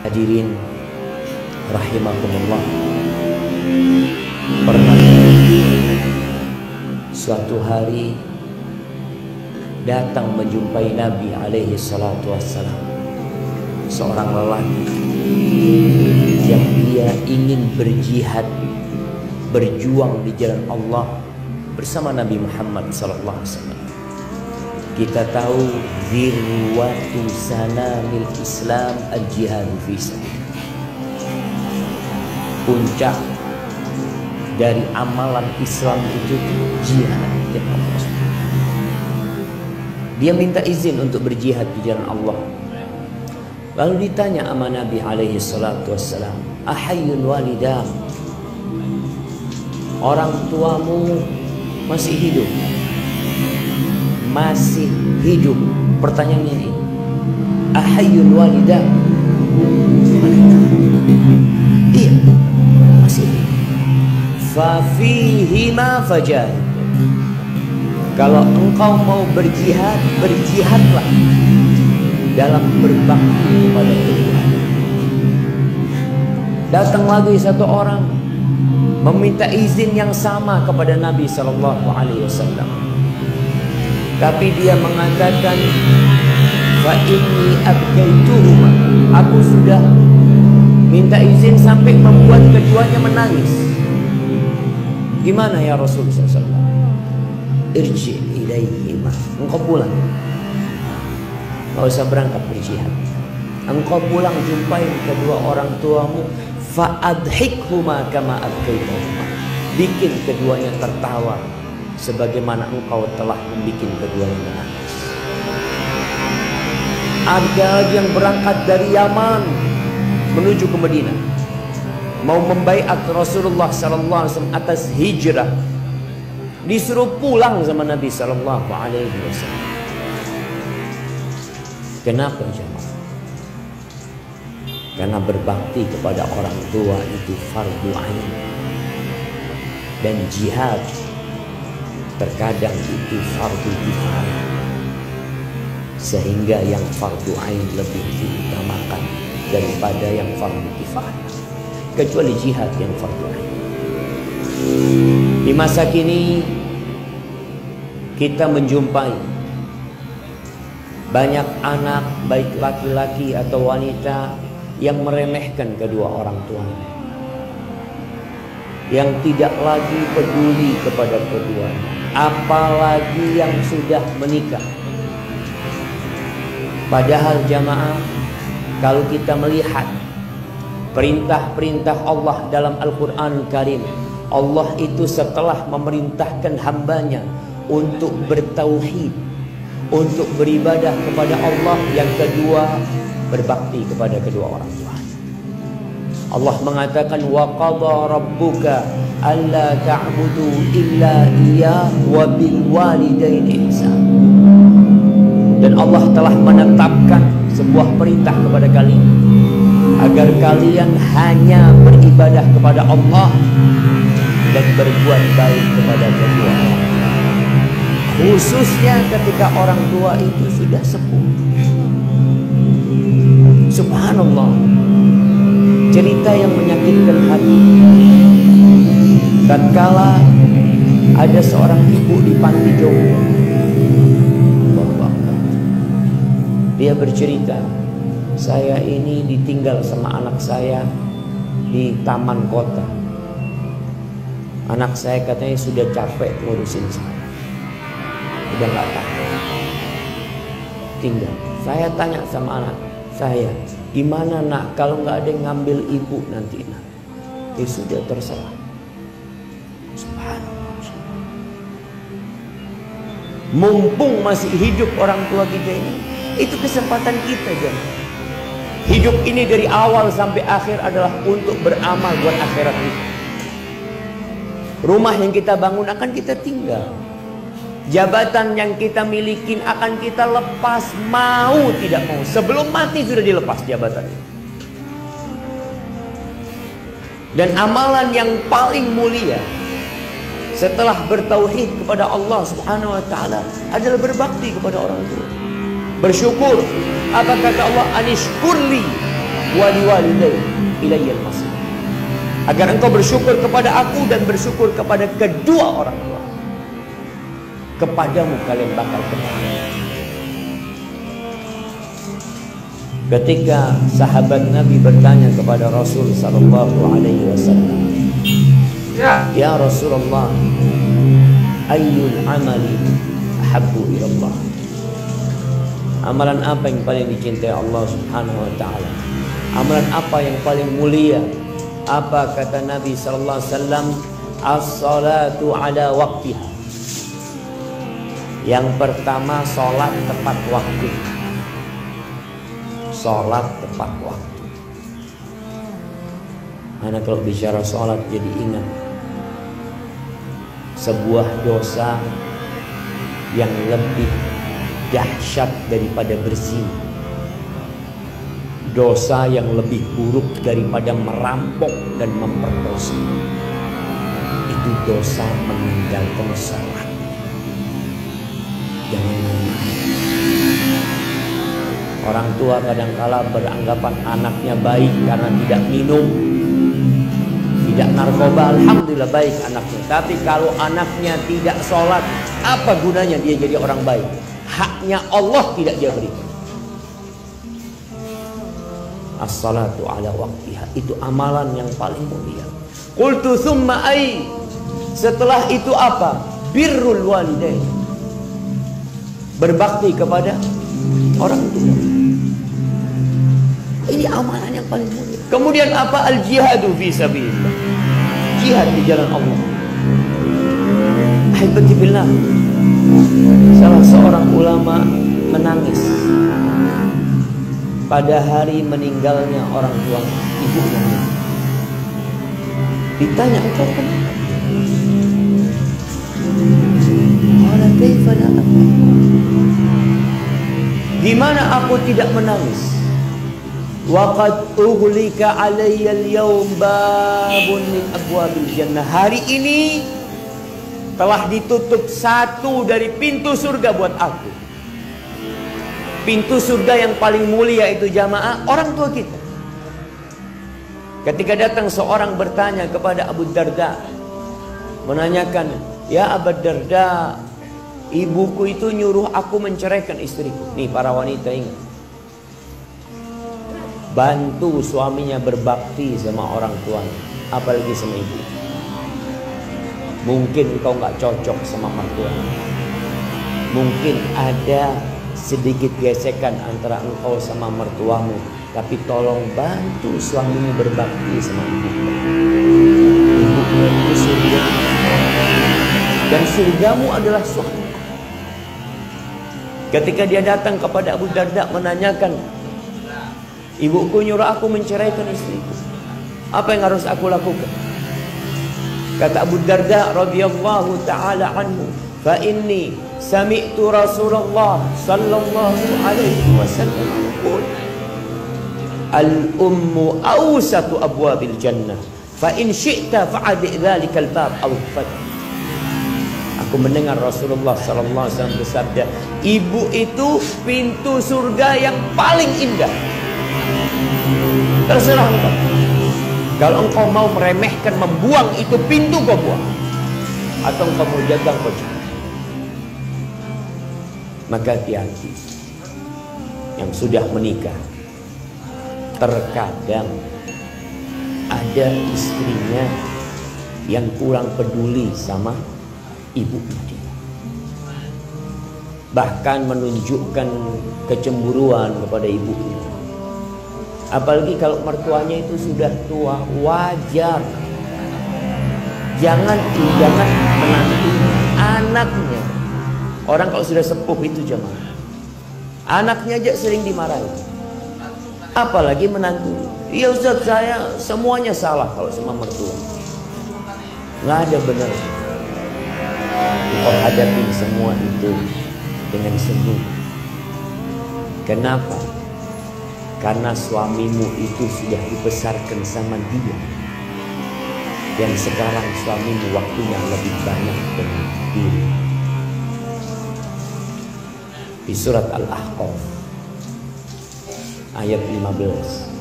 Hadirin rahimakumullah. Pernah suatu hari datang menjumpai Nabi alaihi salatu wassalam seorang lelaki yang dia ingin berjihad, berjuang di jalan Allah bersama Nabi Muhammad sallallahu alaihi wasallam. Kita tahu zirwatu sanamil Islam al-jihad fi sabilillah. Puncak dari amalan Islam itu jihad di jalan Allah. Dia minta izin untuk berjihad di jalan Allah. Lalu ditanya sama Nabi alaihi salatu wassalam, ahayyun walidah, orang tuamu masih hidup? Masih hidup. Pertanyaannya ini, ahayyun walidah? Iya, masih hidup. Fafihima fajahid. Kalau engkau mau berjihad, berjihadlah dalam berbakti kepada Tuhan. Datang lagi satu orang meminta izin yang sama kepada Nabi sallallahu alaihi wasallam. Tapi dia mengatakan, fa inni abkaituhuma, aku sudah minta izin sampai membuat keduanya menangis. Gimana ya Rasulullah SAW? Irji ilaihima, engkau pulang, gak usah berangkat berjihad. Engkau pulang jumpai kedua orang tuamu, fa'adhikhuma kama abkaituhuma, bikin keduanya tertawa sebagaimana engkau telah membuat keduanya menangis. Ada yang berangkat dari Yaman menuju ke Madinah, mau membaiat Rasulullah sallallahu alaihi wasallam atas hijrah, disuruh pulang sama Nabi sallallahu alaihi wasallam. Kenapa jemaah? Karena berbakti kepada orang tua itu fardu ain, dan jihad terkadang itu fardu kifayah, sehingga yang fardu ain lebih diutamakan daripada yang fardu kifayah, kecuali jihad yang fardu ain. Di masa kini kita menjumpai banyak anak, baik laki-laki atau wanita, yang meremehkan kedua orang tuanya, yang tidak lagi peduli kepada keduanya, apalagi yang sudah menikah. Padahal jamaah, kalau kita melihat perintah-perintah Allah dalam Al-Quran Karim, Allah itu setelah memerintahkan hambanya untuk bertauhid, untuk beribadah kepada Allah, yang kedua berbakti kepada kedua orang tua. Allah mengatakan, wa qadha rabbuka alla ta'budu illa iyyah wa bil walidaini ihsan. Dan Allah telah menetapkan sebuah perintah kepada kalian agar kalian hanya beribadah kepada Allah dan berbuat baik kepada kedua orang tua, khususnya ketika orang tua itu sudah sepuh. Subhanallah, cerita yang menyakitkan hati. Tatkala ada seorang ibu di panti jompo, dia bercerita, saya ini ditinggal sama anak saya di taman kota. Anak saya katanya sudah capek ngurusin saya, udah gak tahan, tinggal. Saya tanya sama anak saya, gimana nak kalau nggak ada yang ngambil ibu nanti nak? Ya sudah, terserah. Subhanallah. Mumpung masih hidup orang tua kita ini, itu kesempatan kita jangan. Hidup ini dari awal sampai akhir adalah untuk beramal buat akhirat kita. Rumah yang kita bangun akan kita tinggal. Jabatan yang kita milikin akan kita lepas, mau tidak mau. Sebelum mati sudah dilepas jabatan itu. Dan amalan yang paling mulia setelah bertauhid kepada Allah Subhanahu wa taala adalah berbakti kepada orang tua. Bersyukur. Apa kata Allah? Anishkurli wa liwalidayya ilayyal masir. Agar engkau bersyukur kepada aku dan bersyukur kepada kedua orang tua. Kepadamu kalian bakal kembali. Ketika sahabat Nabi bertanya kepada Rasul sallallahu alaihi wasallam, "Ya Rasulullah, ayyul amali ahabbu ila Allah?" Amalan apa yang paling dicintai Allah Subhanahu wa taala? Amalan apa yang paling mulia? Apa kata Nabi sallallahu alaihi wasallam? As-salatu ala waqtiha. Yang pertama, salat tepat waktu. Salat tepat waktu. Karena kalau bicara salat jadi ingat sebuah dosa yang lebih dahsyat daripada berzina, dosa yang lebih buruk daripada merampok dan memperkosa, itu dosa meninggalkan salat. Jangan orang tua kadangkala beranggapan anaknya baik karena tidak minum, tidak narkoba, alhamdulillah baik anaknya. Tapi kalau anaknya tidak sholat, apa gunanya dia jadi orang baik? Haknya Allah tidak dia berikan. As-salatu ala waqtiha, itu amalan yang paling mulia. Qultu thumma ai, setelah itu apa? Birrul walidain, berbakti kepada orang tua. Ini amalan yang paling mulia. Kemudian apa? Al-jihadu fi sabilillah, jihad di jalan Allah. Ahibati billah, salah seorang ulama menangis pada hari meninggalnya orang tua ibunya. Ditanya, engkau kenapa? Gimana aku tidak menangis? Waqad ughliqa alayya al-yawm babun min abwabil jannah. Hari ini telah ditutup satu dari pintu surga buat aku. Pintu surga yang paling mulia itu jamaah orang tua kita. Ketika datang seorang bertanya kepada Abu Darda, menanyakan, "Ya Abu Darda, ibuku itu nyuruh aku menceraikan istriku." Nih para wanita ingat, bantu suaminya berbakti sama orang tuanya, apalagi sama ibu. Mungkin kau nggak cocok sama mertua, mungkin ada sedikit gesekan antara engkau sama mertuamu, tapi tolong bantu suamimu berbakti sama ibu. Ibumu itu surga, dan surgamu adalah suami. Ketika dia datang kepada Abu Darda menanyakan, ibuku nyuruh aku menceraikan istriku, apa yang harus aku lakukan? Kata Abu Darda radhiyallahu taala anhu, fa inni sami'tu Rasulullah sallallahu alaihi wasallam yaqul, al-ummu awsatu abwabil jannah, fa in syi'ta fa'adi dzalikal bab aw fat. Aku mendengar Rasulullah sallallahu alaihi wasallam bersabda, ibu itu pintu surga yang paling indah. Terserah engkau. Kalau engkau mau meremehkan, membuang itu pintu, kau buang. Atau engkau mau jaga, kau jaga. Maka hati-hati yang sudah menikah. Terkadang ada istrinya yang kurang peduli sama ibunya dia, bahkan menunjukkan kecemburuan kepada ibunya. Apalagi kalau mertuanya itu sudah tua, wajar. Jangan menantunya, anaknya. Orang kalau sudah sepuh itu jemaah, anaknya aja sering dimarahi, apalagi menantu. Iya Ustaz, saya semuanya salah kalau sama mertua. Nggak ada benar. Kau hadapi semua itu dengan senyum. Kenapa? Karena suamimu itu sudah dibesarkan sama dia, dan sekarang suamimu waktunya lebih banyak dengan diri. Di surat Al-Ahqaf ayat 15,